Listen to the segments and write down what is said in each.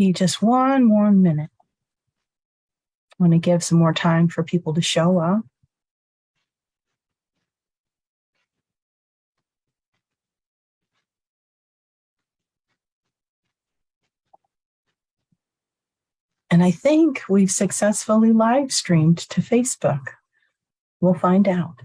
you just one more minute. I want to give some more time for people to show up. And I think we've successfully live streamed to Facebook. We'll find out.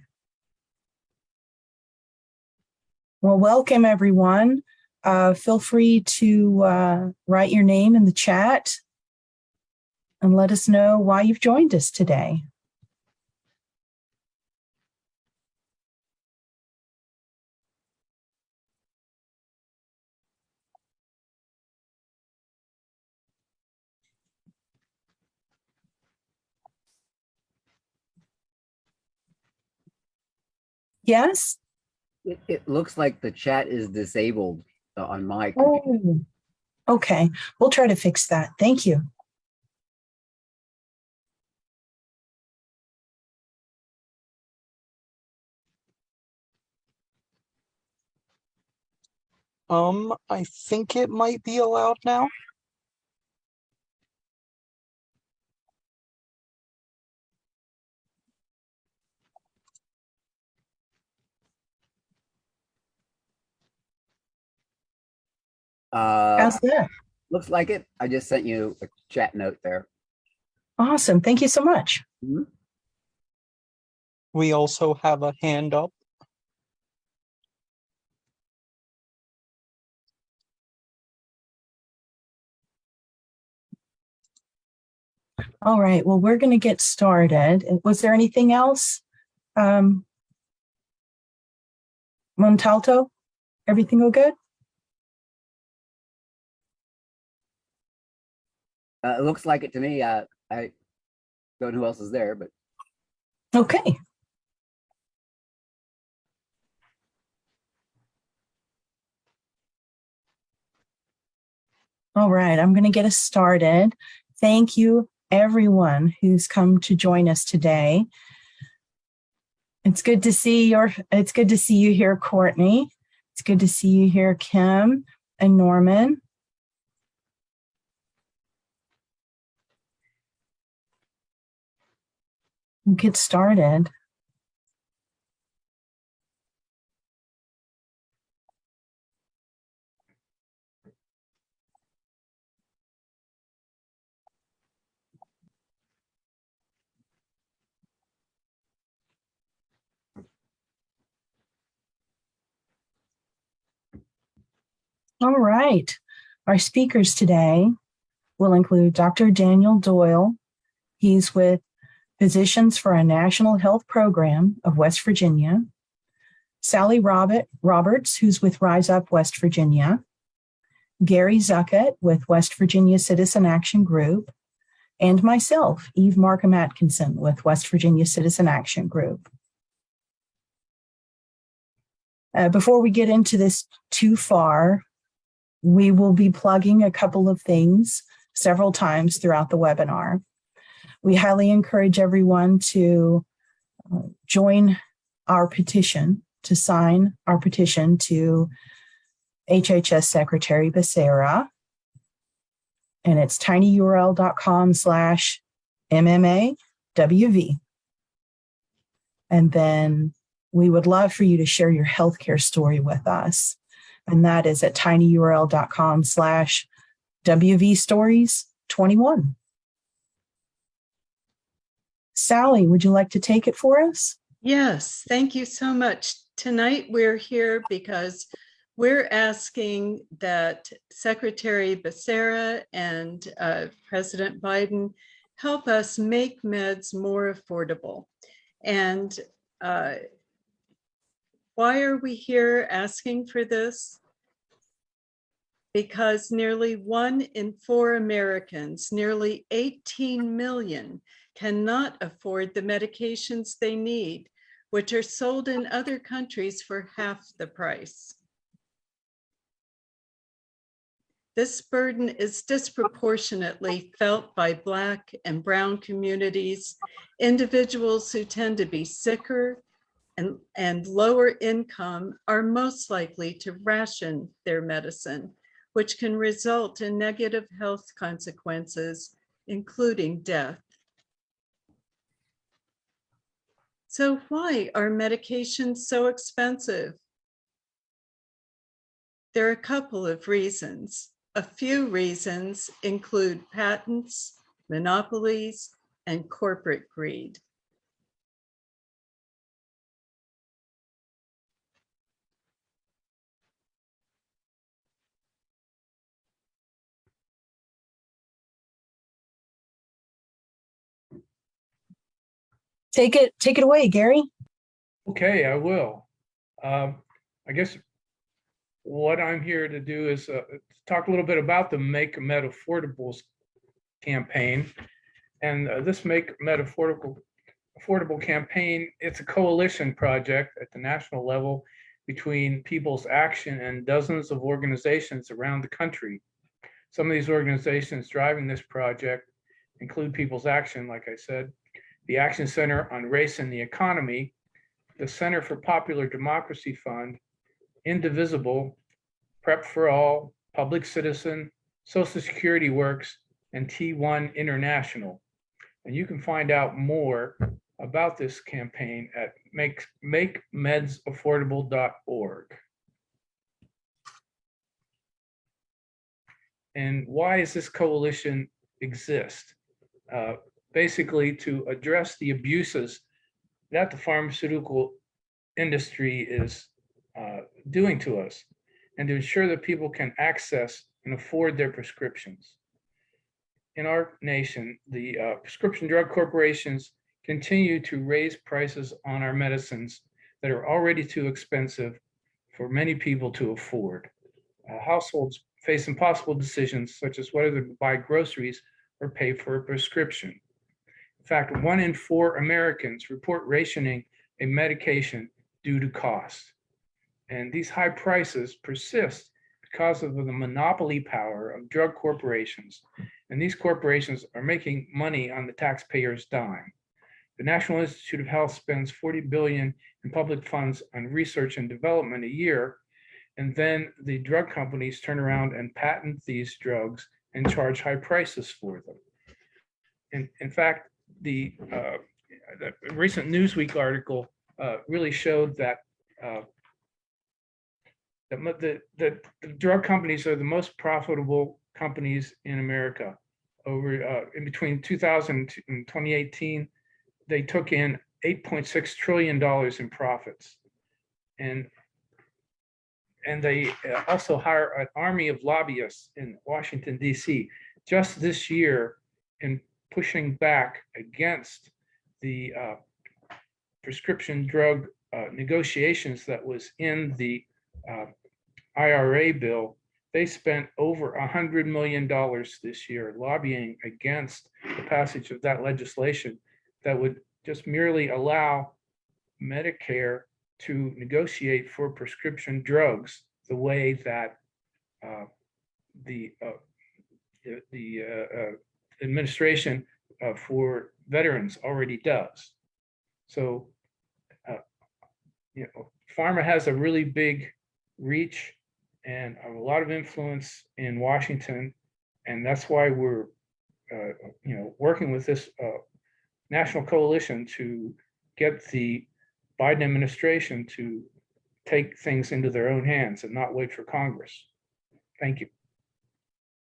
Well, welcome everyone. Feel free to write your name in the chat and let us know why you've joined us today. Yes? It looks like the chat is disabled on my computer. Oh, okay. We'll try to fix that. Thank you. I think it might be allowed now. How's that? Looks like it. I just sent you a chat note there. Awesome. Thank you so much. Mm-hmm. We also have a hand up. All right. Well, we're going to get started. Was there anything else? Montalto, everything all good? It looks like it to me. I don't know who else is there, but Okay. All right, I'm going to get us started. Thank you, everyone who's come to join us today. It's good to see you here, Courtney. It's good to see you here, Kim and Norman. We'll get started. All right. Our speakers today will include Dr. Daniel Doyle. He's with Physicians for a National Health Program of West Virginia. Sally Roberts, who's with Rise Up West Virginia. Gary Zuckett with West Virginia Citizen Action Group. And myself, Eve Markham Atkinson with West Virginia Citizen Action Group. Before we get into this too far, we will be plugging a couple of things several times throughout the webinar. We highly encourage everyone to join our petition, to sign our petition to HHS Secretary Becerra. And it's tinyurl.com/MMAWV. And then we would love for you to share your healthcare story with us. And that is at tinyurl.com/WVstories21. Sally, would you like to take it for us? Yes, thank you so much. Tonight we're here because we're asking that Secretary Becerra and President Biden help us make meds more affordable. And why are we here asking for this? Because nearly 1 in 4 Americans, nearly 18 million, cannot afford the medications they need, which are sold in other countries for half the price. This burden is disproportionately felt by Black and Brown communities, individuals who tend to be sicker and lower income are most likely to ration their medicine, which can result in negative health consequences, including death. So why are medications so expensive? There are a couple of reasons. A few reasons include patents, monopolies, and corporate greed. Take it away, Gary. Okay, I will. I guess what I'm here to do is talk a little bit about the Make Med Affordables campaign. And this Make Med Affordable campaign, it's a coalition project at the national level between People's Action and dozens of organizations around the country. Some of these organizations driving this project include People's Action, like I said, the Action Center on Race and the Economy, the Center for Popular Democracy Fund, Indivisible, Prep for All, Public Citizen, Social Security Works, and T1 International. And you can find out more about this campaign at makemedsaffordable.org. And why does this coalition exist? Basically to address the abuses that the pharmaceutical industry is doing to us, and to ensure that people can access and afford their prescriptions. In our nation, the prescription drug corporations continue to raise prices on our medicines that are already too expensive for many people to afford. Households face impossible decisions such as whether to buy groceries or pay for a prescription. In fact, 1 in 4 Americans report rationing a medication due to cost. And these high prices persist because of the monopoly power of drug corporations. And these corporations are making money on the taxpayer's dime. The National Institute of Health spends $40 billion in public funds on research and development a year. And then the drug companies turn around and patent these drugs and charge high prices for them. In fact, the recent Newsweek article really showed that the drug companies are the most profitable companies in America. In between 2000 and 2018, they took in $8.6 trillion in profits. And they also hire an army of lobbyists in Washington, D.C. just this year in pushing back against the prescription drug negotiations that was in the IRA bill. They spent over $100 million this year lobbying against the passage of that legislation that would just merely allow Medicare to negotiate for prescription drugs the way that the administration for veterans already does. So, pharma has a really big reach and a lot of influence in Washington, and that's why we're, working with this national coalition to get the Biden administration to take things into their own hands and not wait for Congress. Thank you.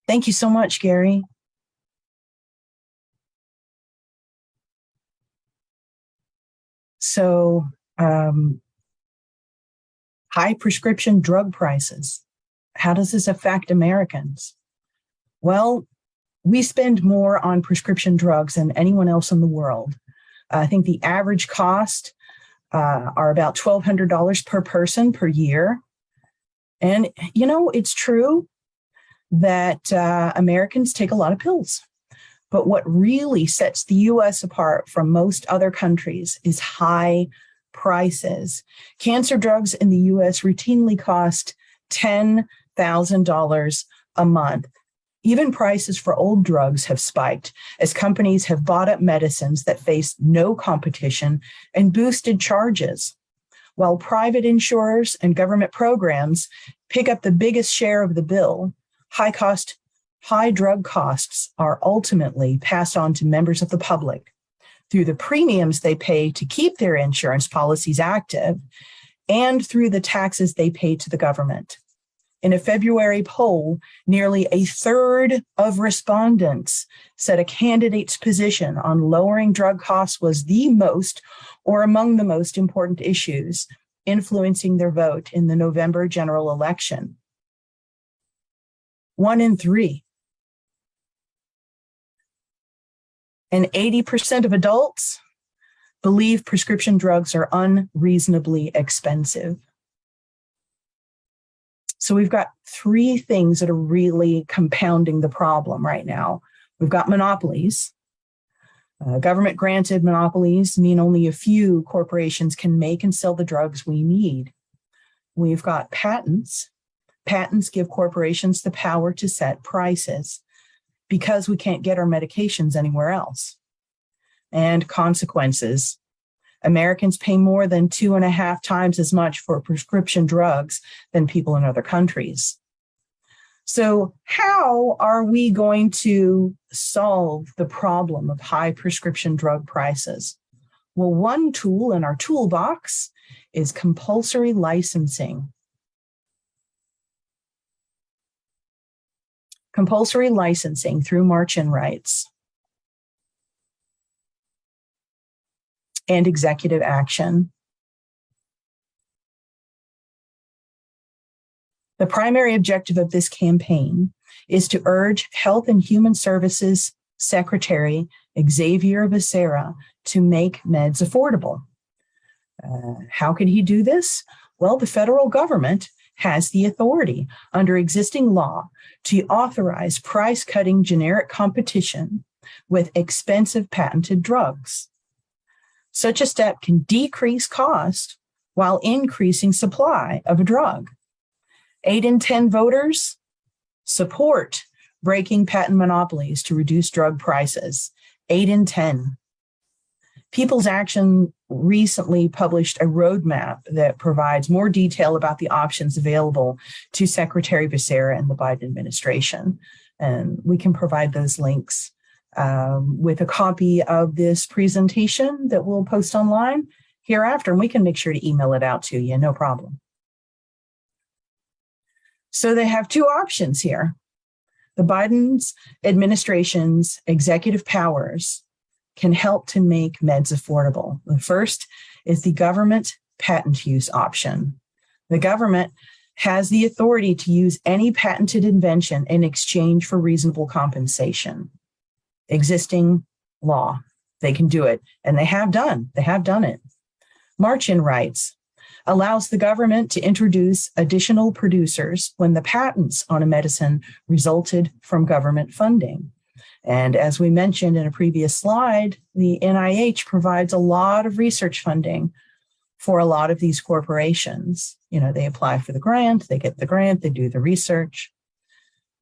Thank you so much, Gary. So, high prescription drug prices. How does this affect Americans? Well, we spend more on prescription drugs than anyone else in the world. I think the average cost are about $1,200 per person per year. And, it's true that Americans take a lot of pills. But what really sets the U.S. apart from most other countries is high prices. Cancer drugs in the U.S. routinely cost $10,000 a month. Even prices for old drugs have spiked as companies have bought up medicines that face no competition and boosted charges. While private insurers and government programs pick up the biggest share of the bill, high drug costs are ultimately passed on to members of the public through the premiums they pay to keep their insurance policies active and through the taxes they pay to the government. In a February poll, nearly a third of respondents said a candidate's position on lowering drug costs was the most or among the most important issues influencing their vote in the November general election. 1 in 3. And 80% of adults believe prescription drugs are unreasonably expensive. So we've got 3 things that are really compounding the problem right now. We've got monopolies. Government granted monopolies mean only a few corporations can make and sell the drugs we need. We've got patents. Patents give corporations the power to set prices because we can't get our medications anywhere else. And consequences. Americans pay more than 2.5 times as much for prescription drugs than people in other countries. So how are we going to solve the problem of high prescription drug prices? Well, one tool in our toolbox is compulsory licensing. Compulsory licensing through march-in rights and executive action. The primary objective of this campaign is to urge Health and Human Services Secretary Xavier Becerra to make meds affordable. How can he do this? Well, the federal government has the authority under existing law to authorize price-cutting generic competition with expensive patented drugs. Such a step can decrease cost while increasing supply of a drug. 8 in 10 voters support breaking patent monopolies to reduce drug prices. 8 in 10. People's Action recently published a roadmap that provides more detail about the options available to Secretary Becerra and the Biden administration. And we can provide those links with a copy of this presentation that we'll post online hereafter, and we can make sure to email it out to you, no problem. So they have 2 options here. The Biden's administration's executive powers can help to make meds affordable. The first is the government patent use option. The government has the authority to use any patented invention in exchange for reasonable compensation. Existing law, they can do it, and they have done it. March-in rights allows the government to introduce additional producers when the patents on a medicine resulted from government funding. And as we mentioned in a previous slide, the NIH provides a lot of research funding for a lot of these corporations. You know, they apply for the grant, they get the grant, they do the research.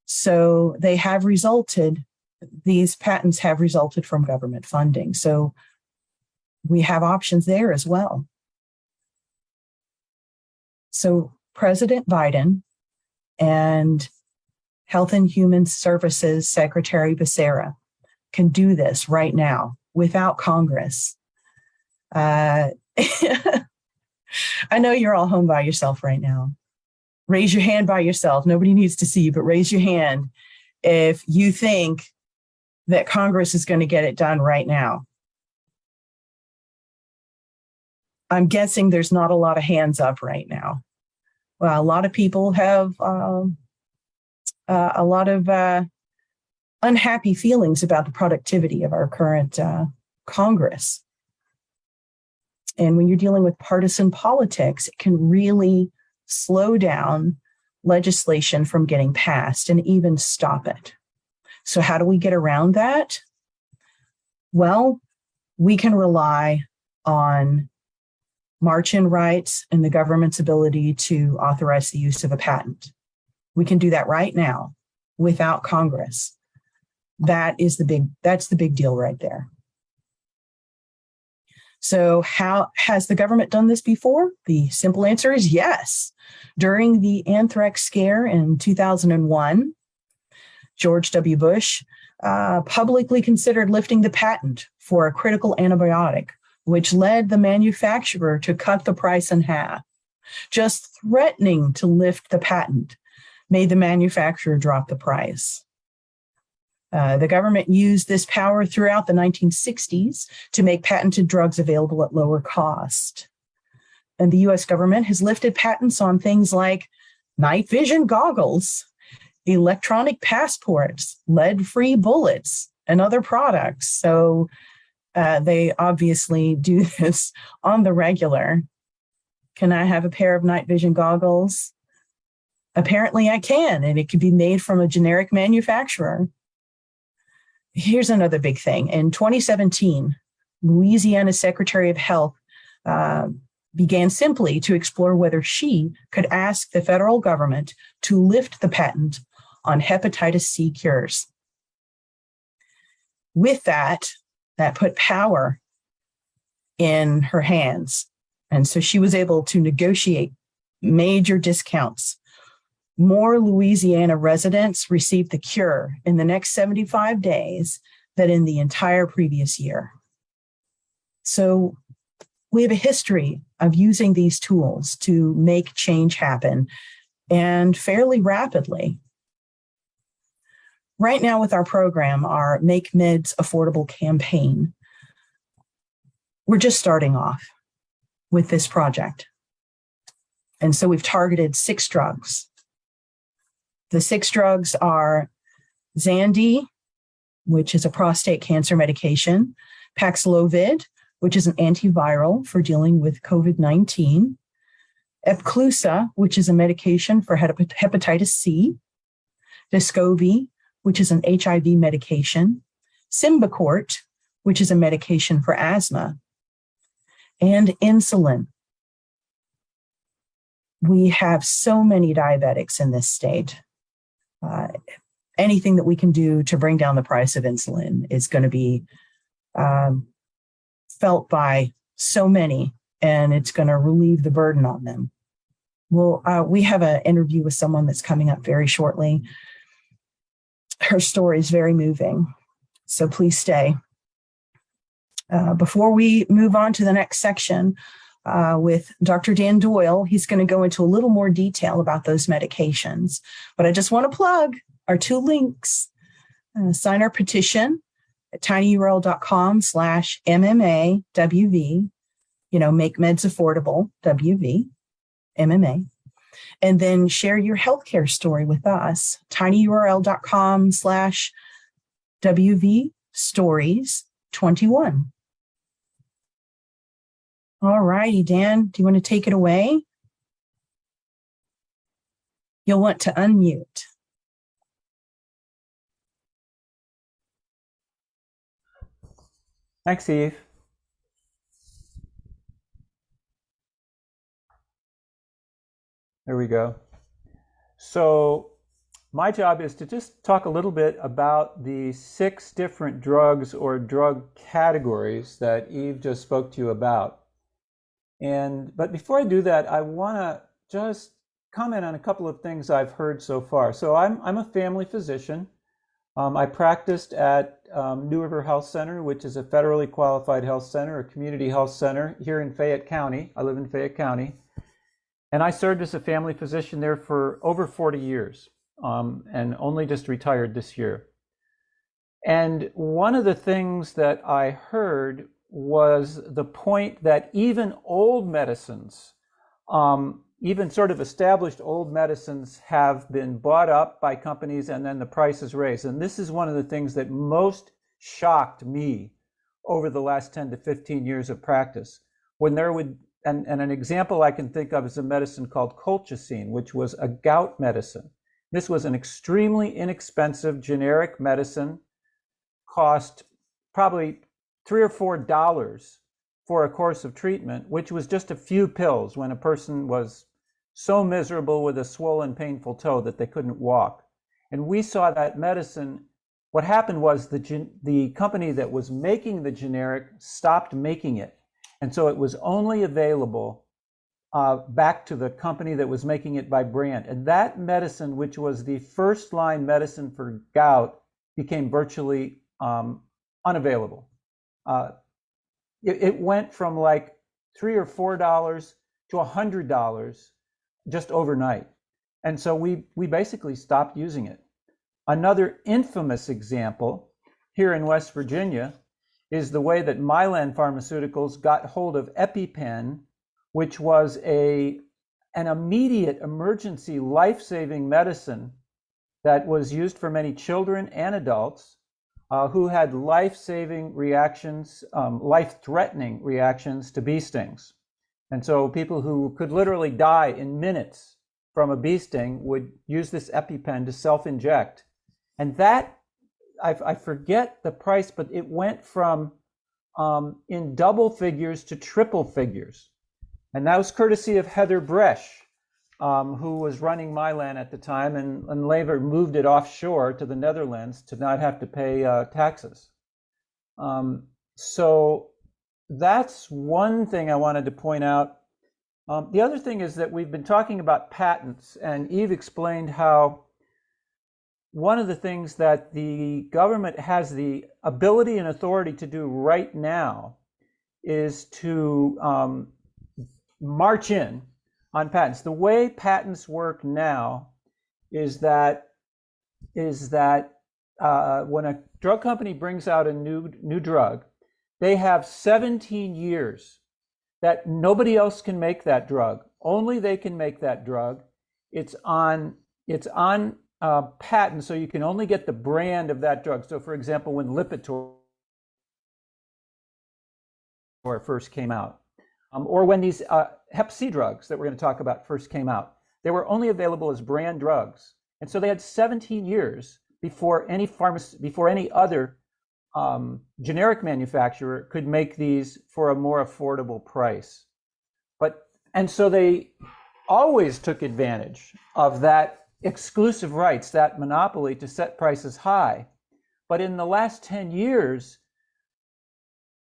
So they have resulted, these patents have resulted from government funding. So we have options there as well. So President Biden and Health and Human Services Secretary Becerra can do this right now without Congress. I know you're all home by yourself right now. Raise your hand by yourself. Nobody needs to see you, but raise your hand if you think that Congress is going to get it done right now. I'm guessing there's not a lot of hands up right now. Well, a lot of people have a lot of unhappy feelings about the productivity of our current Congress. And when you're dealing with partisan politics, it can really slow down legislation from getting passed and even stop it. So how do we get around that? Well, we can rely on march-in rights and the government's ability to authorize the use of a patent. We can do that right now without Congress. That's the big deal right there. So how has the government done this before? The simple answer is yes. During the anthrax scare in 2001, George W. Bush publicly considered lifting the patent for a critical antibiotic, which led the manufacturer to cut the price in half. Just threatening to lift the patent made the manufacturer drop the price. The government used this power throughout the 1960s to make patented drugs available at lower cost. And the US government has lifted patents on things like night vision goggles, electronic passports, lead-free bullets, and other products. So they obviously do this on the regular. Can I have a pair of night vision goggles? Apparently I can, and it could be made from a generic manufacturer. Here's another big thing. In 2017, Louisiana's Secretary of Health began simply to explore whether she could ask the federal government to lift the patent on hepatitis C cures. With that put power in her hands. And so she was able to negotiate major discounts. More Louisiana residents received the cure in the next 75 days than in the entire previous year. So we have a history of using these tools to make change happen, and fairly rapidly. Right now with our program, our Make Meds Affordable campaign, we're just starting off with this project. And so we've targeted 6 drugs. The 6 drugs are Xandy, which is a prostate cancer medication, Paxlovid, which is an antiviral for dealing with COVID-19, Epclusa, which is a medication for hepatitis C, Descovy, which is an HIV medication, Symbicort, which is a medication for asthma, and insulin. We have so many diabetics in this state. Anything that we can do to bring down the price of insulin is going to be felt by so many, and it's going to relieve the burden on them. Well, we have an interview with someone that's coming up very shortly. Her story is very moving, so please stay. Before we move on to the next section with Dr. Dan Doyle, he's going to go into a little more detail about those medications. But I just want to plug our 2 links. Sign our petition at tinyurl.com/MMAWV, Make Meds Affordable, WV, MMA. And then share your healthcare story with us, tinyurl.com/WV Stories 21. All righty, Dan, do you want to take it away? You'll want to unmute. Thanks, Eve. There we go. So my job is to just talk a little bit about the 6 different drugs or drug categories that Eve just spoke to you about. But before I do that, I want to just comment on a couple of things I've heard so far. So I'm a family physician. I practiced at New River Health Center, which is a federally qualified health center, a community health center here in Fayette County. I live in Fayette County. And I served as a family physician there for over 40 years and only just retired this year. And one of the things that I heard was the point that even old medicines, even sort of established old medicines, have been bought up by companies and then the price is raised. And this is one of the things that most shocked me over the last 10 to 15 years of practice. When there would, and an example I can think of is a medicine called colchicine, which was a gout medicine. This was an extremely inexpensive generic medicine, cost probably $3 or $4 for a course of treatment, which was just a few pills when a person was so miserable with a swollen, painful toe that they couldn't walk. And we saw that medicine. What happened was the company that was making the generic stopped making it. And so it was only available back to the company that was making it by brand. And that medicine, which was the first line medicine for gout, became virtually unavailable. It went from like $3 or $4 to $100 just overnight. And so we basically stopped using it. Another infamous example here in West Virginia is the way that Mylan Pharmaceuticals got hold of EpiPen, which was an immediate emergency life-saving medicine that was used for many children and adults who had life-saving reactions, life-threatening reactions to bee stings. And so people who could literally die in minutes from a bee sting would use this EpiPen to self-inject. And that, I forget the price, but it went from in double figures to triple figures. And that was courtesy of Heather Bresch, who was running Mylan at the time, and later moved it offshore to the Netherlands to not have to pay taxes. So that's one thing I wanted to point out. The other thing is that we've been talking about patents, and Eve explained how one of the things that the government has the ability and authority to do right now is to march in on patents. The way patents work now is that when a drug company brings out a new drug, they have 17 years that nobody else can make that drug. Only they can make that drug. It's on patent, so you can only get the brand of that drug. So, for example, when Lipitor first came out, or when these Hep C drugs that we're going to talk about first came out, they were only available as brand drugs, and so they had 17 years before any other generic manufacturer could make these for a more affordable price. And so they always took advantage of that exclusive rights, that monopoly to set prices high. But in the last 10 years,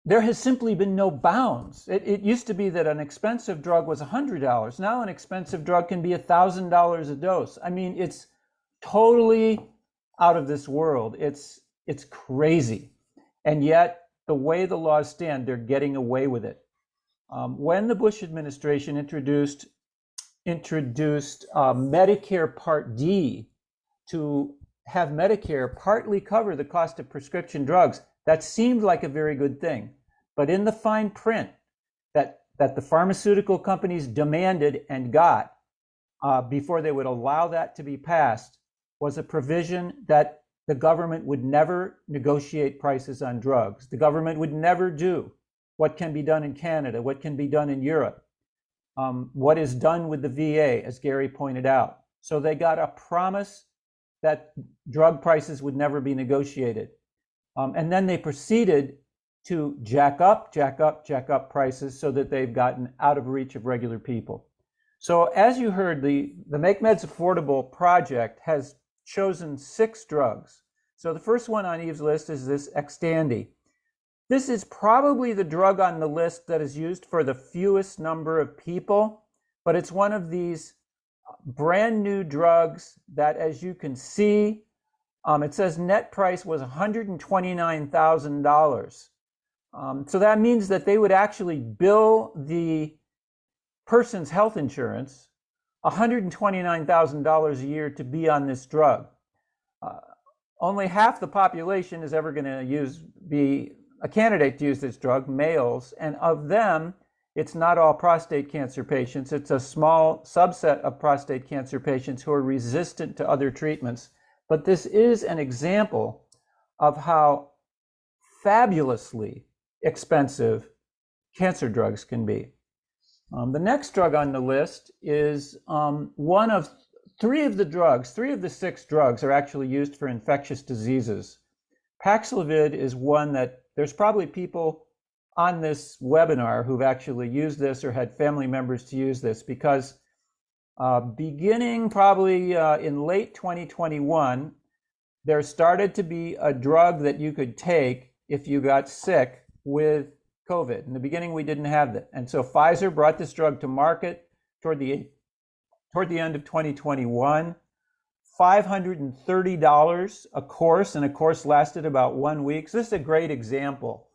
there has simply been no bounds. It used to be that an expensive drug was $100. Now an expensive drug can be $1,000 a dose. I mean, it's totally out of this world. It's crazy. And yet, the way the laws stand, they're getting away with it. When the Bush administration introduced Medicare Part D to have Medicare partly cover the cost of prescription drugs, that seemed like a very good thing. But in the fine print that the pharmaceutical companies demanded and got before they would allow that to be passed was a provision that the government would never negotiate prices on drugs. The government would never do what can be done in Canada, what can be done in Europe, what is done with the VA, as Gary pointed out. So they got a promise that drug prices would never be negotiated. And then they proceeded to jack up prices so that they've gotten out of reach of regular people. So as you heard, the Make Meds Affordable project has chosen 6 drugs. So the first one on Eve's list is this Xtandi. This is probably the drug on the list that is used for the fewest number of people, but it's one of these brand new drugs that, as you can see, it says net price was $129,000. So that means that they would actually bill the person's health insurance $129,000 a year to be on this drug. Only half the population is ever going to be a candidate to use this drug, males, and of them, it's not all prostate cancer patients. It's a small subset of prostate cancer patients who are resistant to other treatments. But this is an example of how fabulously expensive cancer drugs can be. The next drug on the list is one of 3 of the drugs. 3 of the 6 drugs are actually used for infectious diseases. Paxlovid is one that there's probably people on this webinar who've actually used this or had family members to use this, because beginning probably in late 2021, there started to be a drug that you could take if you got sick with COVID. In the beginning, we didn't have that. And so Pfizer brought this drug to market. toward the end of 2021, $530 a course, and a course lasted about 1 week. So this is a great example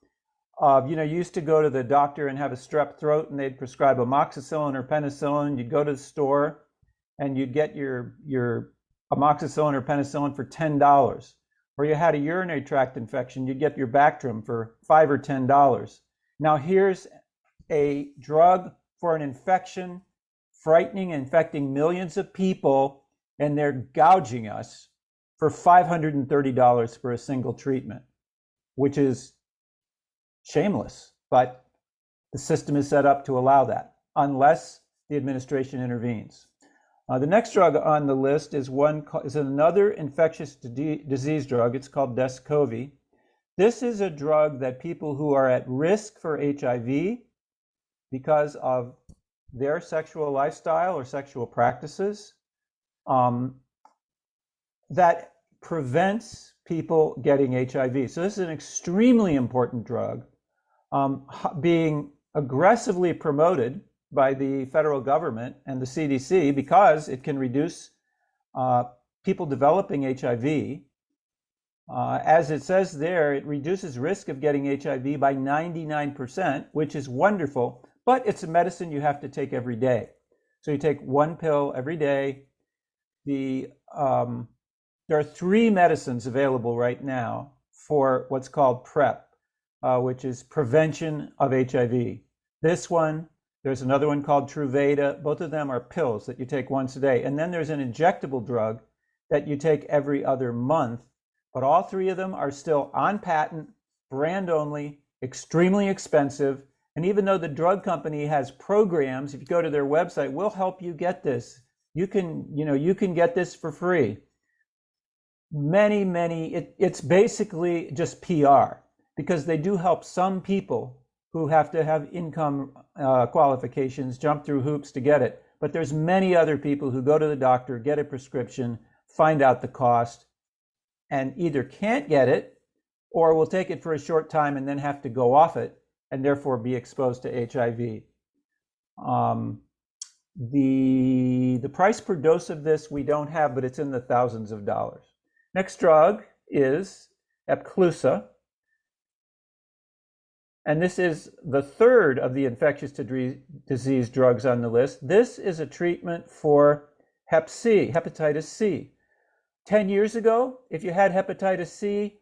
of, you used to go to the doctor and have a strep throat and they'd prescribe amoxicillin or penicillin. You'd go to the store and you'd get your amoxicillin or penicillin for $10. Or you had a urinary tract infection, you'd get your Bactrim for $5 or $10. Now here's a drug for an infection, infecting millions of people, and they're gouging us for $530 for a single treatment, which is shameless, but the system is set up to allow that unless the administration intervenes. The next drug on the list is another infectious disease drug. It's called Descovy. This is a drug that people who are at risk for HIV because of their sexual lifestyle or sexual practices, that prevents people getting HIV. So this is an extremely important drug, being aggressively promoted by the federal government and the CDC because it can reduce people developing HIV. As it says there, it reduces risk of getting HIV by 99%, which is wonderful, but it's a medicine you have to take every day. So you take one pill every day. There are 3 medicines available right now for what's called PrEP, which is prevention of HIV. This one, there's another one called Truvada. Both of them are pills that you take once a day. And then there's an injectable drug that you take every other month. But all 3 of them are still on patent, brand only, extremely expensive. And even though the drug company has programs, if you go to their website, we'll help you get this. You can get this for free. It's basically just PR because they do help some people who have to have income qualifications, jump through hoops to get it. But there's many other people who go to the doctor, get a prescription, find out the cost, and either can't get it or will take it for a short time and then have to go off it and therefore be exposed to HIV. The price per dose of this we don't have, but it's in the thousands of dollars. Next drug is Epclusa. And this is the 3rd of the infectious disease drugs on the list. This is a treatment for Hep C, hepatitis C. 10 years ago, if you had hepatitis C,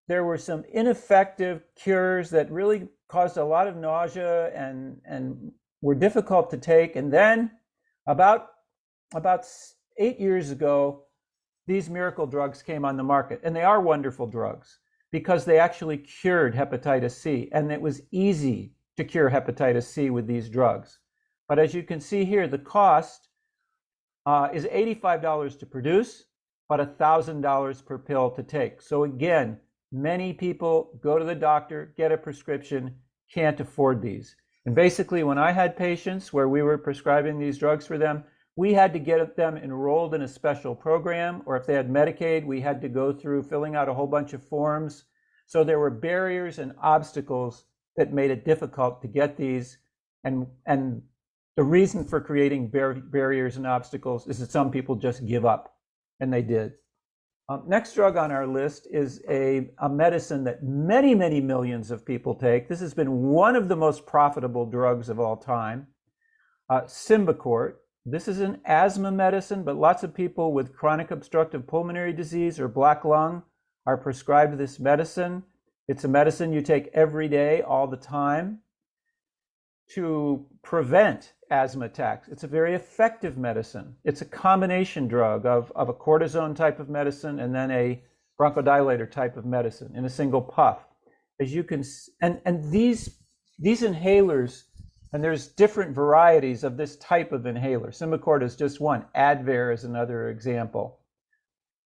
there were some ineffective cures that really caused a lot of nausea and were difficult to take. And then about 8 years ago, these miracle drugs came on the market. And they are wonderful drugs because they actually cured hepatitis C. And it was easy to cure hepatitis C with these drugs. But as you can see here, the cost is $85 to produce, but $1,000 per pill to take. So again, many people go to the doctor, get a prescription, can't afford these. And basically, when I had patients where we were prescribing these drugs for them, we had to get them enrolled in a special program, or if they had Medicaid, we had to go through filling out a whole bunch of forms. So there were barriers and obstacles that made it difficult to get these. And the reason for creating barriers and obstacles is that some people just give up, and they did. Next drug on our list is a medicine that many millions of people take. This has been one of the most profitable drugs of all time, Symbicort. This is an asthma medicine, but lots of people with chronic obstructive pulmonary disease or black lung are prescribed this medicine. It's a medicine you take every day, all the time, to prevent asthma attacks. It's a very effective medicine. It's a combination drug of a cortisone type of medicine and then a bronchodilator type of medicine in a single puff. As you can, and these inhalers, and there's different varieties of this type of inhaler. Symbicort is just one. Advair is another example.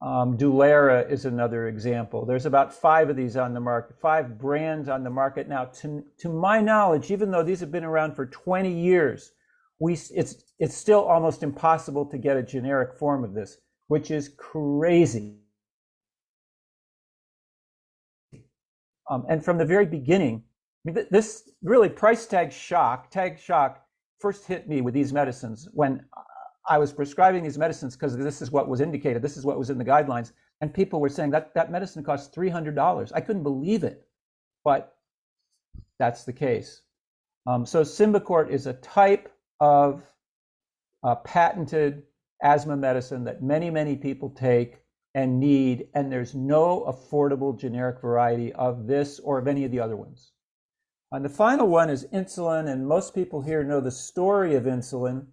Dulera is another example. There's about 5 of these on the market, 5 brands on the market now. To my knowledge, even though these have been around for 20 years, it's still almost impossible to get a generic form of this, which is crazy. And from the very beginning, this really price tag shock first hit me with these medicines when I was prescribing these medicines because this is what was indicated, this is what was in the guidelines, and people were saying that medicine costs $300. I couldn't believe it, but that's the case. So Symbicort is a type of patented asthma medicine that many, many people take and need, and there's no affordable generic variety of this or of any of the other ones. And the final one is insulin, and most people here know the story of insulin.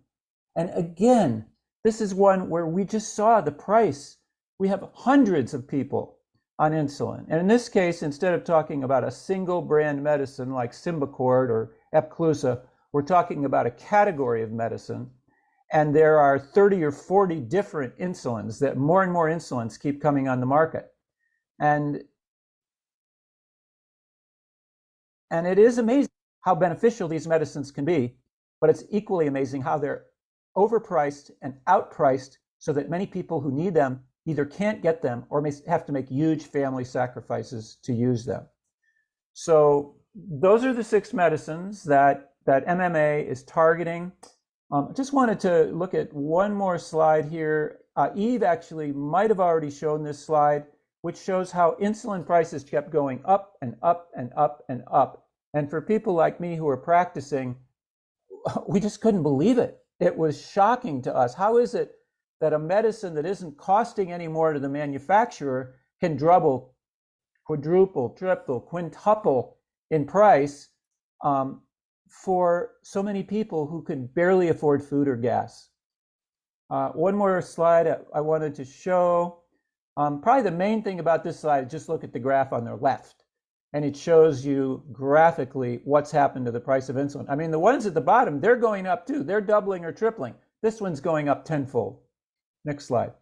And again, this is one where we just saw the price. We have hundreds of people on insulin. And in this case, instead of talking about a single brand medicine like Symbicort or Epclusa, we're talking about a category of medicine. And there are 30 or 40 different insulins, that more and more insulins keep coming on the market. And it is amazing how beneficial these medicines can be, but it's equally amazing how they're overpriced and outpriced so that many people who need them either can't get them or may have to make huge family sacrifices to use them. So those are the 6 medicines that MMA is targeting. I just wanted to look at one more slide here. Eve actually might have already shown this slide, which shows how insulin prices kept going up and up and up and up. And for people like me who are practicing, we just couldn't believe it. It was shocking to us. How is it that a medicine that isn't costing any more to the manufacturer can double, quadruple, triple, quintuple in price for so many people who could barely afford food or gas? One more slide I wanted to show. Probably the main thing about this slide, just look at the graph on the left, and it shows you graphically what's happened to the price of insulin. I mean, the ones at the bottom, they're going up too. They're doubling or tripling. This one's going up tenfold. Next slide.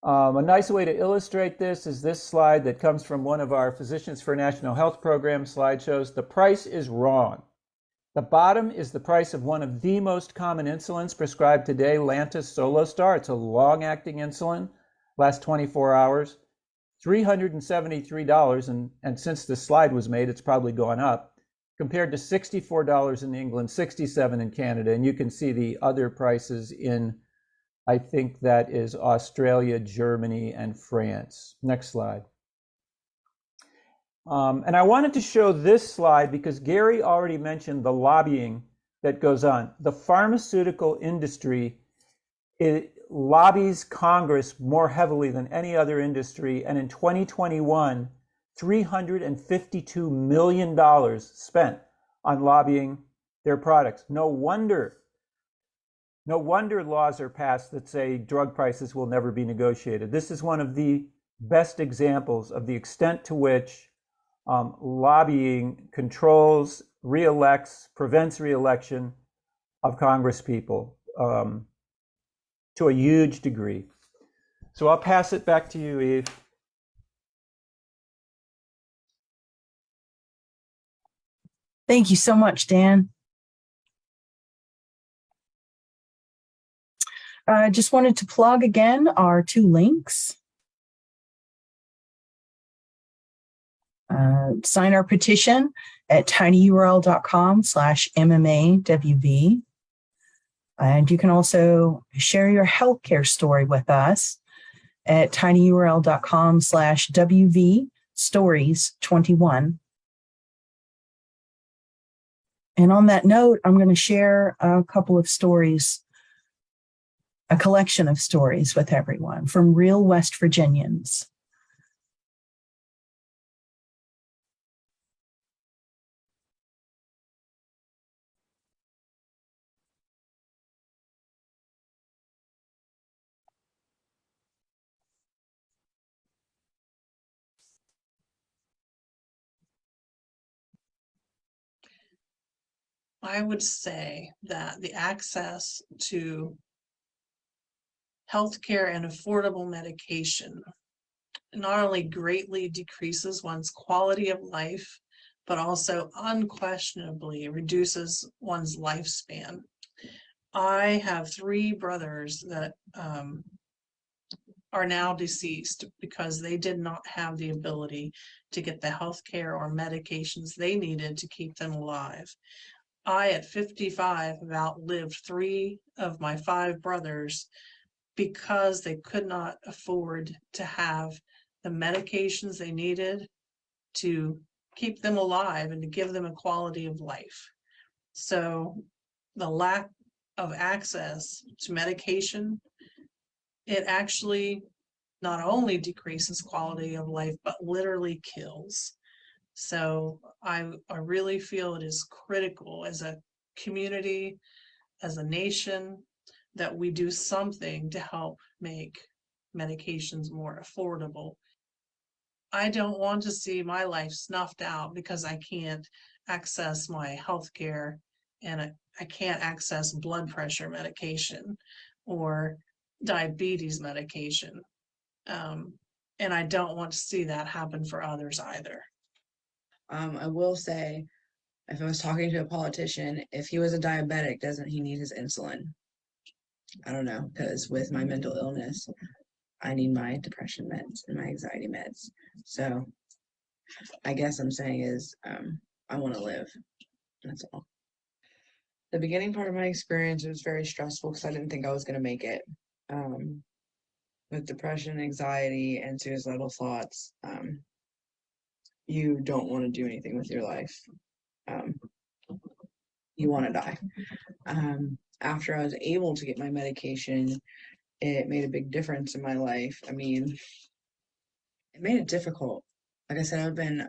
A nice way to illustrate this is this slide that comes from one of our Physicians for National Health Program slide shows. The price is wrong. The bottom is the price of one of the most common insulins prescribed today, Lantus Solostar. It's a long-acting insulin, lasts 24 hours, $373, and since this slide was made, it's probably gone up, compared to $64 in England, $67 in Canada, and you can see the other prices in, I think that is Australia, Germany, and France. Next slide. And I wanted to show this slide because Gary already mentioned the lobbying that goes on. The pharmaceutical industry, it lobbies Congress more heavily than any other industry, and in 2021, $352 million spent on lobbying their products. No wonder laws are passed that say drug prices will never be negotiated. This is one of the best examples of the extent to which lobbying controls, reelects, prevents reelection of Congress people to a huge degree. So I'll pass it back to you, Eve. Thank you so much, Dan. I just wanted to plug again our 2 links. Sign our petition at tinyurl.com/MMAWV. And you can also share your healthcare story with us at tinyurl.com/WV stories21. And on that note, I'm going to share a couple of stories, a collection of stories with everyone from real West Virginians. I would say that the access to healthcare and affordable medication not only greatly decreases one's quality of life, but also unquestionably reduces one's lifespan. I have 3 brothers that are now deceased because they did not have the ability to get the healthcare or medications they needed to keep them alive. I, at 55, have outlived 3 of my 5 brothers because they could not afford to have the medications they needed to keep them alive and to give them a quality of life. So the lack of access to medication, it actually not only decreases quality of life, but literally kills. So I really feel it is critical as a community, as a nation, that we do something to help make medications more affordable. I don't want to see my life snuffed out because I can't access my health care and I can't access blood pressure medication or diabetes medication. And I don't want to see that happen for others either. I will say, if I was talking to a politician, if he was a diabetic, doesn't he need his insulin? I don't know, because with my mental illness, I need my depression meds and my anxiety meds. So I guess I'm saying is, I want to live. That's all. The beginning part of my experience was very stressful because I didn't think I was going to make it. With depression, anxiety, and suicidal thoughts, you don't want to do anything with your life. You want to die. After I was able to get my medication, it made a big difference in my life. I mean, it made it difficult. Like I said, I've been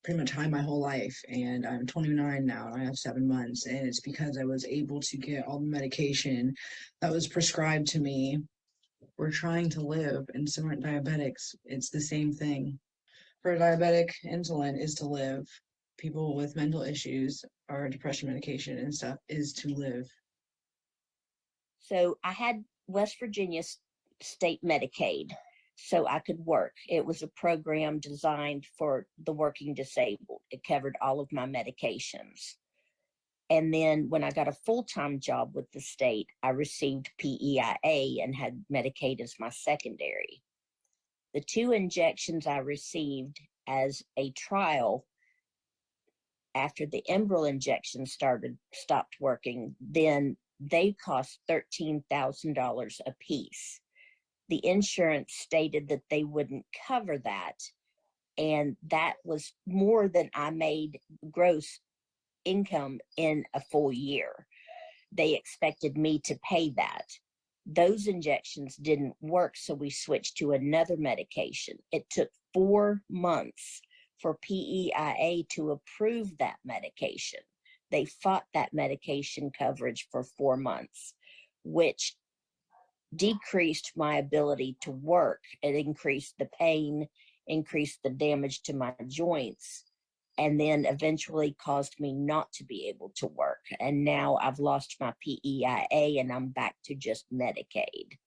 pretty much high my whole life, and I'm 29 now, and I have 7 months, and it's because I was able to get all the medication that was prescribed to me. We're trying to live, and so aren't diabetics. It's the same thing. For a diabetic, insulin is to live. People with mental issues or depression medication and stuff is to live. So I had West Virginia state Medicaid so I could work. It was a program designed for the working disabled. It covered all of my medications. And then when I got a full-time job with the state, I received PEIA and had Medicaid as my secondary. The 2 injections I received as a trial after the Enbrel injection stopped working, then they cost $13,000 a piece. The insurance stated that they wouldn't cover that, and that was more than I made gross income in a full year. They expected me to pay that. Those injections didn't work, so we switched to another medication. It took 4 months for PEIA to approve that medication. They fought that medication coverage for 4 months, which decreased my ability to work. It increased the pain, increased the damage to my joints, and then eventually caused me not to be able to work. And now I've lost my PEIA and I'm back to just Medicaid.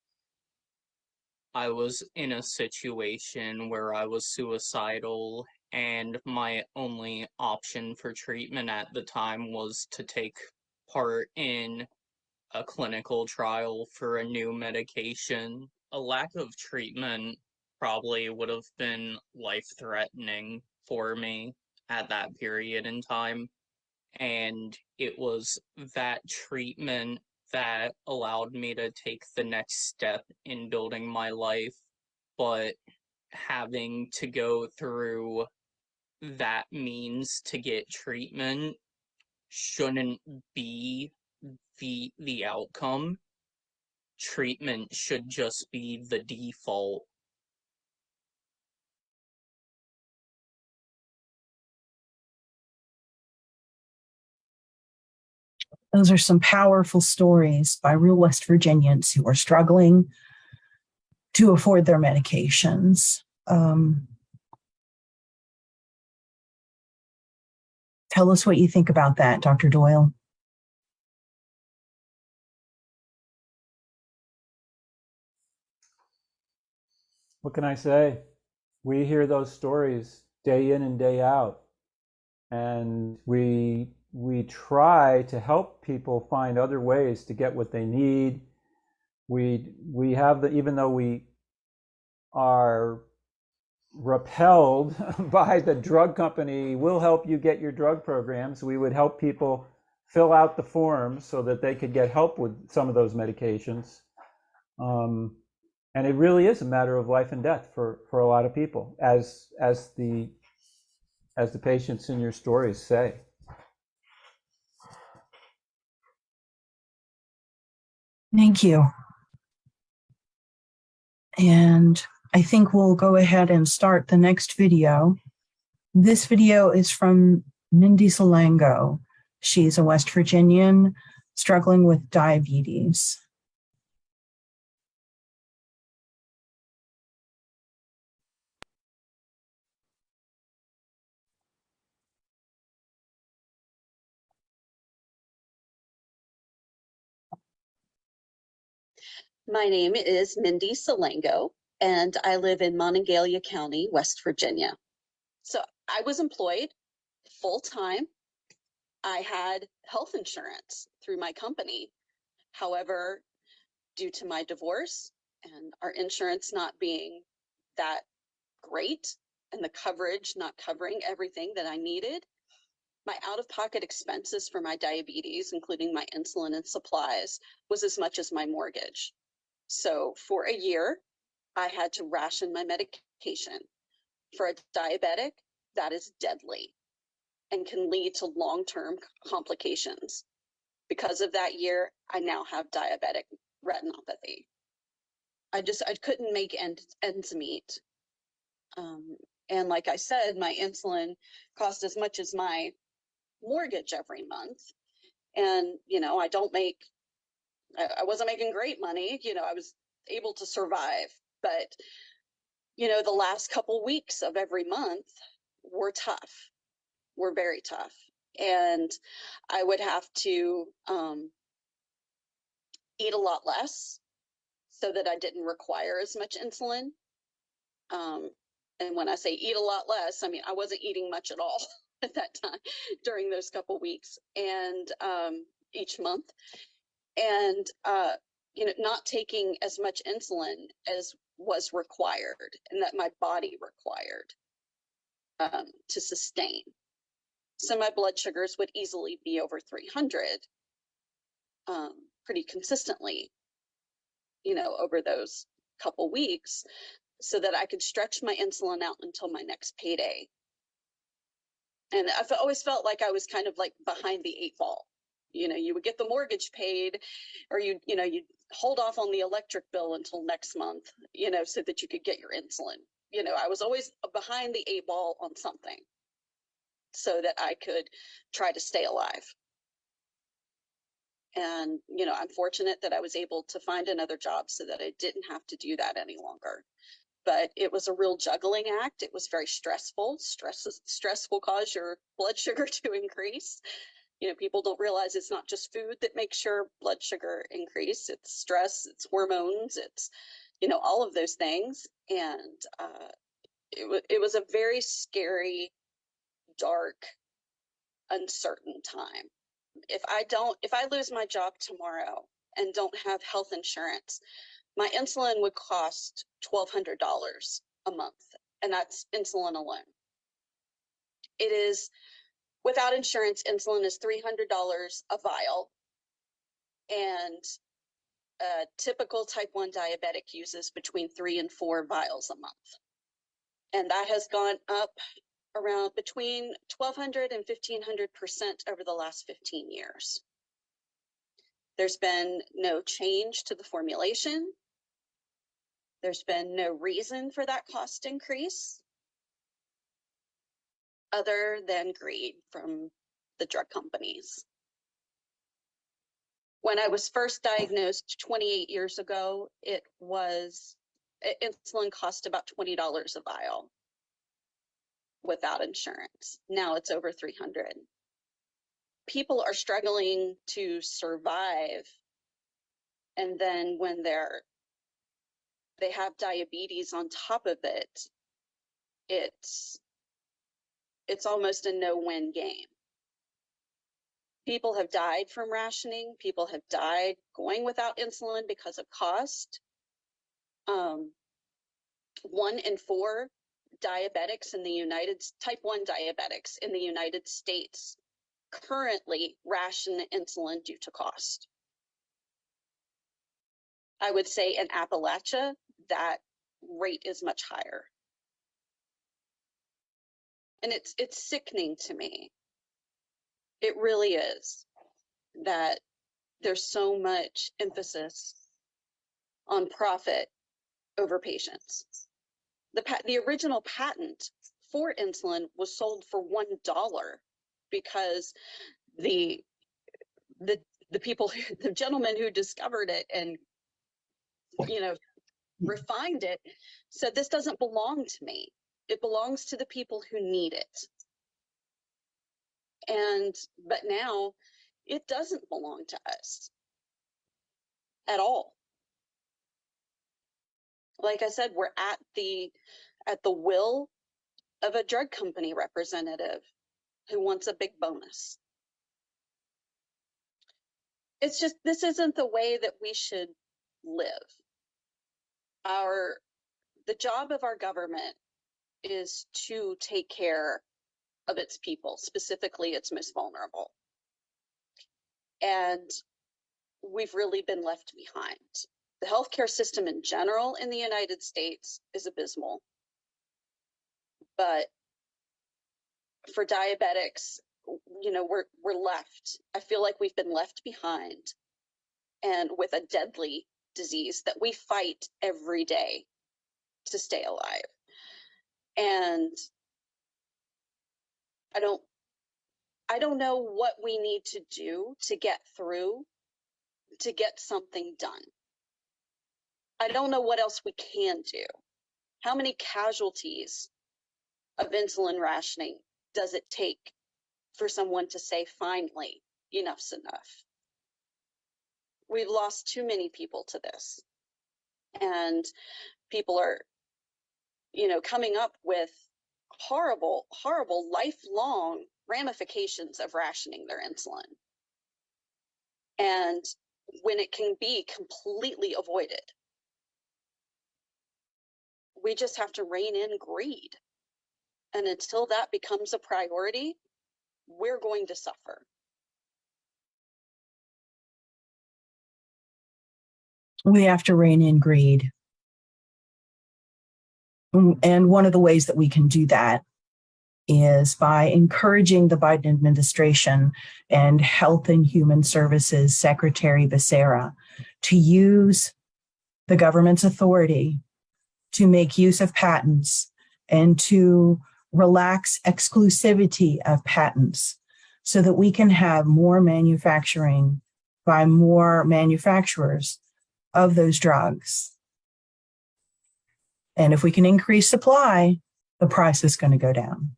I was in a situation where I was suicidal, and my only option for treatment at the time was to take part in a clinical trial for a new medication. A lack of treatment probably would have been life-threatening for me at that period in time. And it was that treatment that allowed me to take the next step in building my life. But having to go through that means to get treatment shouldn't be the outcome. Treatment should just be the default. Those are some powerful stories by real West Virginians who are struggling to afford their medications. Tell us what you think about that, Dr. Doyle. What can I say? We hear those stories day in and day out, and we try to help people find other ways to get what they need. We have even though we are repelled by the drug company, we'll help you get your drug programs. We would help people fill out the forms so that they could get help with some of those medications. And it really is a matter of life and death for a lot of people, as the patients in your stories say. Thank you. And I think we'll go ahead and start the next video. This video is from Mindy Salango. She's a West Virginian struggling with diabetes. My name is Mindy Salango, and I live in Monongalia County, West Virginia. So I was employed full-time. I had health insurance through my company. However, due to my divorce and our insurance not being that great and the coverage not covering everything that I needed, my out-of-pocket expenses for my diabetes, including my insulin and supplies, was as much as my mortgage. So for a year, I had to ration my medication. For a diabetic, that is deadly and can lead to long-term complications. Because of that year, I now have diabetic retinopathy. I couldn't make ends meet. And like I said, my insulin cost as much as my mortgage every month. And, I wasn't making great money. I was able to survive, but the last couple weeks of every month were tough, were very tough. And I would have to eat a lot less so that I didn't require as much insulin. And when I say eat a lot less, I mean, I wasn't eating much at all at that time during those couple weeks and each month. And, not taking as much insulin as was required and that my body required to sustain. So my blood sugars would easily be over 300 pretty consistently, over those couple weeks so that I could stretch my insulin out until my next payday. And I've always felt like I was kind of like behind the eight ball. You would get the mortgage paid or you'd hold off on the electric bill until next month, so that you could get your insulin. I was always behind the eight ball on something so that I could try to stay alive. And, I'm fortunate that I was able to find another job so that I didn't have to do that any longer. But it was a real juggling act. It was very stressful. Stress will cause your blood sugar to increase. People don't realize it's not just food that makes your blood sugar increase. It's stress, it's hormones, it's, all of those things. And it was a very scary, dark, uncertain time. If I lose my job tomorrow and don't have health insurance, my insulin would cost $1,200 a month, and that's insulin alone. It is, without insurance, insulin is $300 a vial, and a typical type 1 diabetic uses between 3 and 4 vials a month. And that has gone up around between 1,200 and 1,500% over the last 15 years. There's been no change to the formulation. There's been no reason for that cost increase other than greed from the drug companies. When I was first diagnosed 28 years ago, insulin cost about $20 a vial without insurance. Now it's over 300. People are struggling to survive. And then when they have diabetes on top of it, it's almost a no-win game. People have died from rationing. People have died going without insulin because of cost. 1 in 4 diabetics in the type 1 diabetics in the United States currently ration insulin due to cost. I would say in Appalachia, that rate is much higher. And it's sickening to me. It really is, that there's so much emphasis on profit over patients. The original patent for insulin was sold for $1 because the people, the gentleman who discovered it and, you know, refined it, said, this doesn't belong to me. It belongs to the people who need it. But now it doesn't belong to us at all. Like I said, we're at the will of a drug company representative who wants a big bonus. It's just, this isn't the way that we should live. The job of our government is to take care of its people, specifically its most vulnerable. And we've really been left behind. The healthcare system in general in the United States is abysmal. But for diabetics, you know, we're left. I feel like we've been left behind, and with a deadly disease that we fight every day to stay alive. And I don't know what we need to do to get through, to get something done. I don't know what else we can do. How many casualties of insulin rationing does it take for someone to say, finally, enough's enough? We've lost too many people to this. And people are, you know, coming up with horrible, horrible lifelong ramifications of rationing their insulin. And when it can be completely avoided, we just have to rein in greed. And until that becomes a priority, we're going to suffer. We have to rein in greed. And one of the ways that we can do that is by encouraging the Biden administration and Health and Human Services Secretary Becerra to use the government's authority to make use of patents and to relax exclusivity of patents so that we can have more manufacturing by more manufacturers of those drugs. And if we can increase supply, the price is going to go down.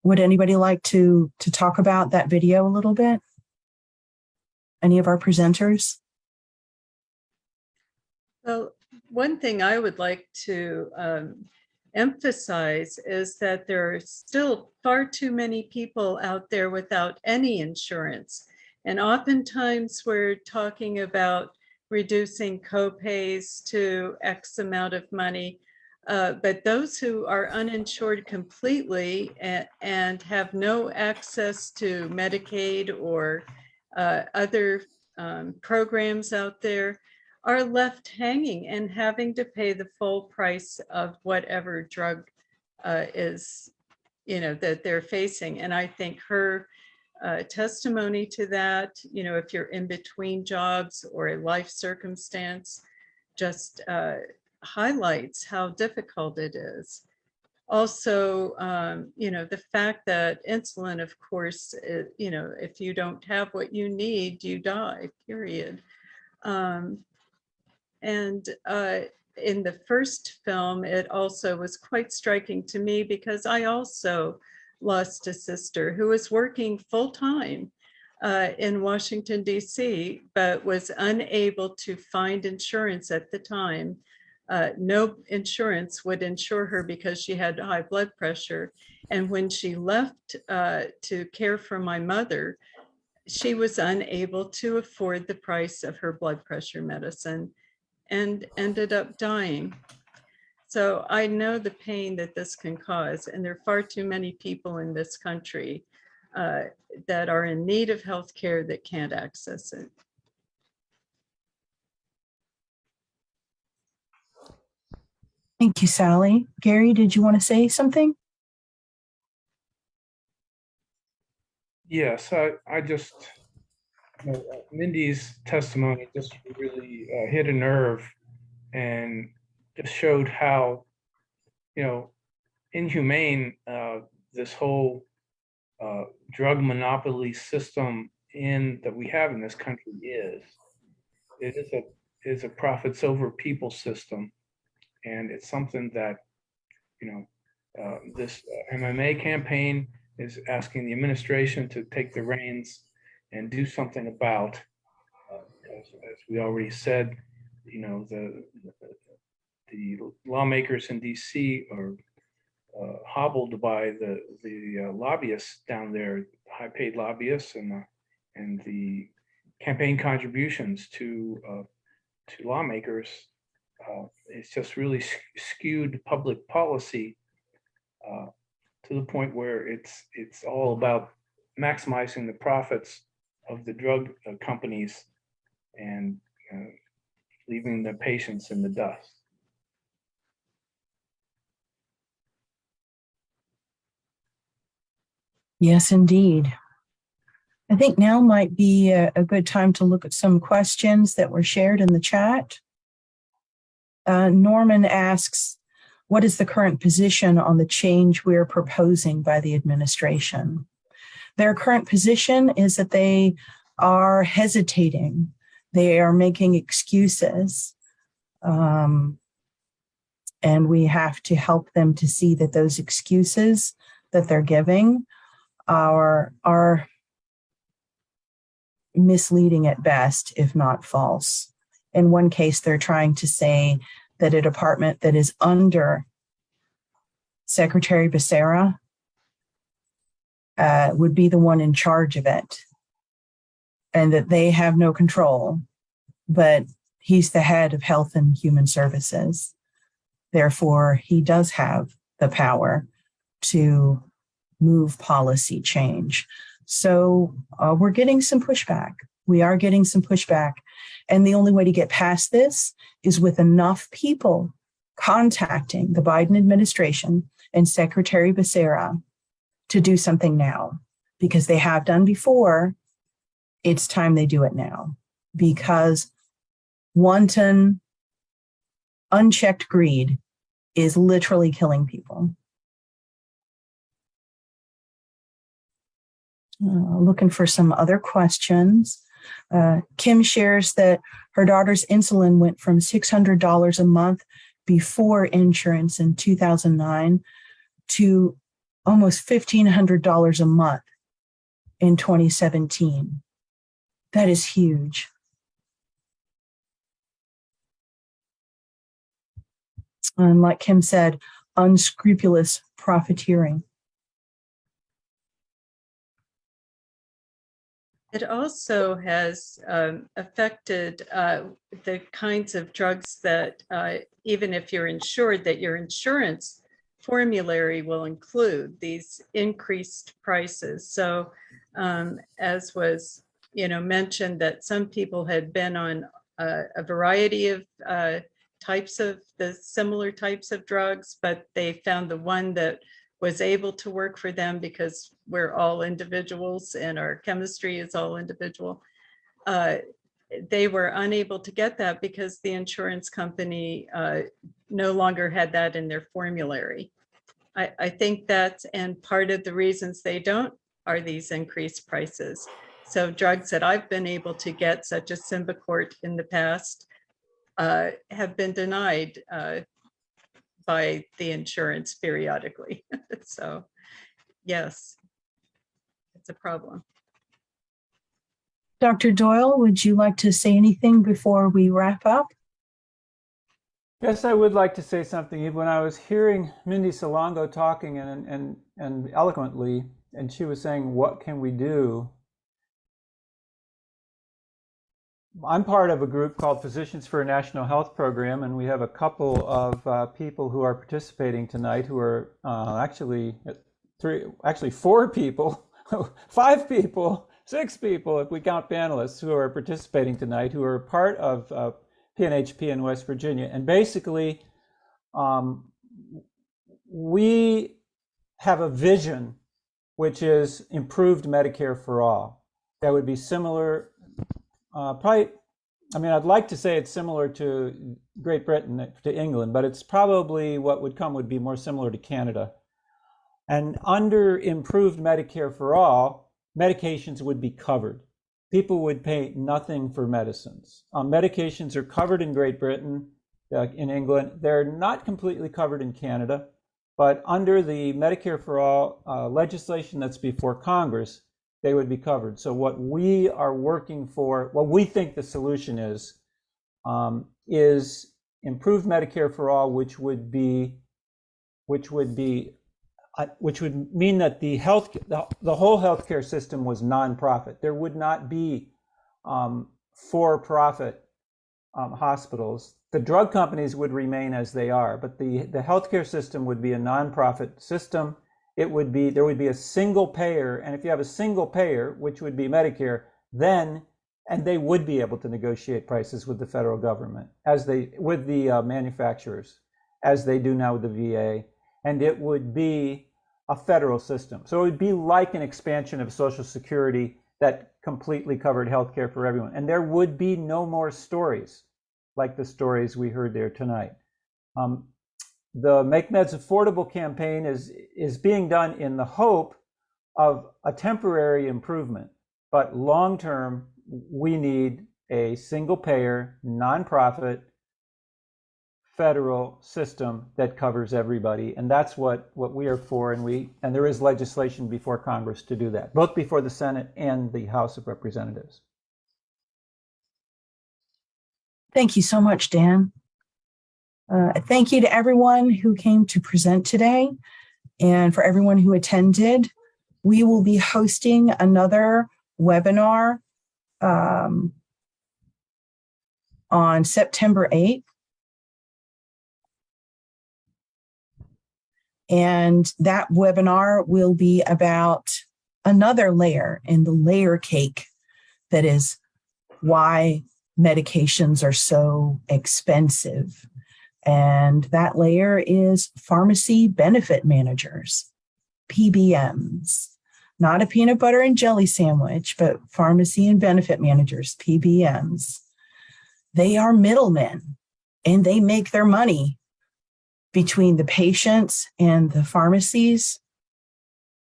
Would anybody like to talk about that video a little bit? Any of our presenters? Well, one thing I would like to emphasize is that there are still far too many people out there without any insurance. And oftentimes we're talking about reducing copays to X amount of money. But those who are uninsured completely and have no access to Medicaid or other programs out there are left hanging and having to pay the full price of whatever drug is, you know, that they're facing. And I think her testimony to that, you know, if you're in between jobs or a life circumstance, just highlights how difficult it is. Also, you know, the fact that insulin, of course, you know, if you don't have what you need, you die, period. And in the first film, it also was quite striking to me because I also lost a sister who was working full-time in Washington, D.C., but was unable to find insurance at the time. No insurance would insure her because she had high blood pressure. And when she left to care for my mother, she was unable to afford the price of her blood pressure medicine and ended up dying. So I know the pain that this can cause, and there are far too many people in this country that are in need of health care that can't access it. Thank you, Sally. Gary, did you want to say something? Yes, I just, Mindy's testimony just really hit a nerve and just showed how, inhumane this whole drug monopoly system that we have in this country is. It is a profits over people system, and it's something that this MMA campaign is asking the administration to take the reins and do something about. As we already said, the lawmakers in DC are hobbled by the lobbyists down there, high-paid lobbyists, and the campaign contributions to lawmakers. It's just really skewed public policy to the point where it's all about maximizing the profits of the drug companies and leaving the patients in the dust. Yes, indeed. I think now might be a good time to look at some questions that were shared in the chat. Norman asks, what is the current position on the change we're proposing by the administration? Their current position is that they are hesitating. They are making excuses. And we have to help them to see that those excuses that they're giving are misleading at best, if not false. In one case, they're trying to say that a department that is under Secretary Becerra would be the one in charge of it, and that they have no control, but he's the head of Health and Human Services. Therefore, he does have the power to move policy change. So we're getting some pushback. We are getting some pushback. And the only way to get past this is with enough people contacting the Biden administration and Secretary Becerra to do something now, because they have done before. It's time they do it now, because wanton, unchecked greed is literally killing people. Looking for some other questions. Kim shares that her daughter's insulin went from $600 a month before insurance in 2009 to almost $1,500 a month in 2017. That is huge. And like Kim said, unscrupulous profiteering. It also has affected the kinds of drugs that even if you're insured, that your insurance formulary will include these increased prices. So as was mentioned, that some people had been on a variety of types of the similar types of drugs, but they found the one that was able to work for them, because we're all individuals and our chemistry is all individual. They were unable to get that because the insurance company no longer had that in their formulary. I think that's, and part of the reasons they don't are these increased prices. So drugs that I've been able to get, such as Symbicort in the past, have been denied by the insurance periodically. So yes, it's a problem. Dr. Doyle, would you like to say anything before we wrap up? Yes, I would like to say something. When I was hearing Mindy Salongo talking and eloquently, and she was saying, what can we do? I'm part of a group called Physicians for a National Health Program, and we have a couple of people who are participating tonight who are actually four people, five people, six people, if we count panelists, who are participating tonight, who are part of PNHP in West Virginia. And basically, we have a vision which is improved Medicare for all. That would be similar, I'd like to say it's similar to Great Britain, to England, but it's probably what would be more similar to Canada. And under improved Medicare for all, medications would be covered. People would pay nothing for medicines. Medications are covered in Great Britain, in England. They're not completely covered in Canada, but under the Medicare for all legislation that's before Congress, they would be covered. So what we are working for, what we think the solution is improved Medicare for all, which would mean that the whole healthcare system was nonprofit. There would not be for-profit hospitals. The drug companies would remain as they are, but the healthcare system would be a nonprofit system. There would be a single payer, and if you have a single payer, which would be Medicare, and they would be able to negotiate prices with the federal government, with the manufacturers, as they do now with the VA, and it would be a federal system. So it would be like an expansion of Social Security that completely covered healthcare for everyone, and there would be no more stories like the stories we heard there tonight. The Make Meds Affordable campaign is being done in the hope of a temporary improvement, but long-term, we need a single-payer, nonprofit, federal system that covers everybody, and that's what we are for, and there is legislation before Congress to do that, both before the Senate and the House of Representatives. Thank you so much, Dan. Thank you to everyone who came to present today and for everyone who attended. We will be hosting another webinar on September 8th. And that webinar will be about another layer in the layer cake that is why medications are so expensive. And that layer is pharmacy benefit managers, PBMs, not a peanut butter and jelly sandwich, but pharmacy and benefit managers, PBMs. They are middlemen, and they make their money between the patients and the pharmacies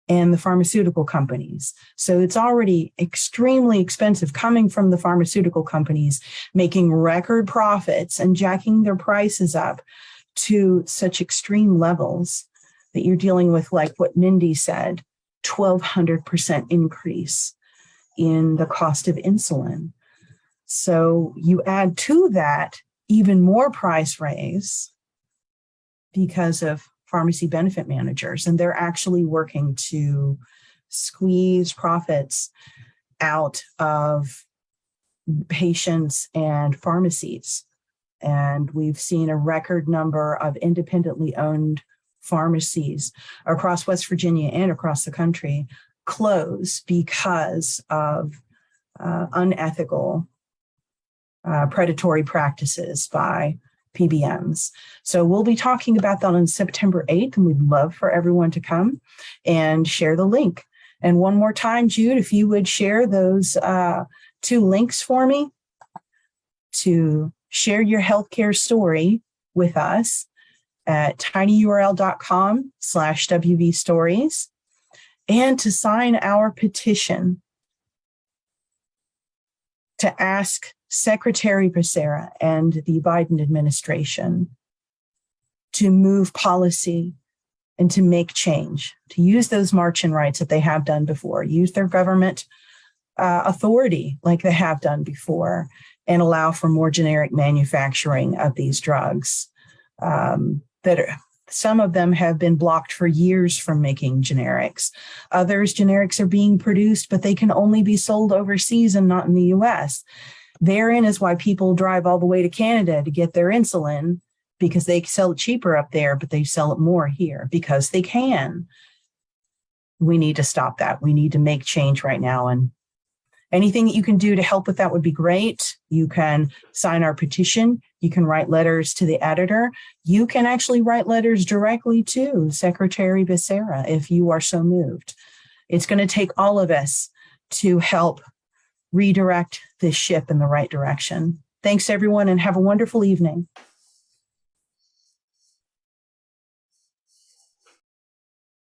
and the pharmaceutical companies. So it's already extremely expensive coming from the pharmaceutical companies, making record profits and jacking their prices up to such extreme levels that you're dealing with, like what Mindy said, 1,200% increase in the cost of insulin. So you add to that even more price raise because of pharmacy benefit managers, and they're actually working to squeeze profits out of patients and pharmacies. And we've seen a record number of independently owned pharmacies across West Virginia and across the country close because of unethical predatory practices by PBMs. So we'll be talking about that on September 8th, and we'd love for everyone to come and share the link. And one more time, Jude, if you would share those 2 links for me to share your healthcare story with us at tinyurl.com/WV stories, and to sign our petition to ask Secretary Becerra and the Biden administration to move policy and to make change, to use those marching rights that they have done before, use their government authority like they have done before, and allow for more generic manufacturing of these drugs. Some of them have been blocked for years from making generics. Others, generics are being produced, but they can only be sold overseas and not in the US. Therein is why people drive all the way to Canada to get their insulin, because they sell it cheaper up there, but they sell it more here because they can. We need to stop that. We need to make change right now. And anything that you can do to help with that would be great. You can sign our petition. You can write letters to the editor. You can actually write letters directly to Secretary Becerra if you are so moved. It's going to take all of us to help redirect this ship in the right direction. Thanks, everyone, and have a wonderful evening.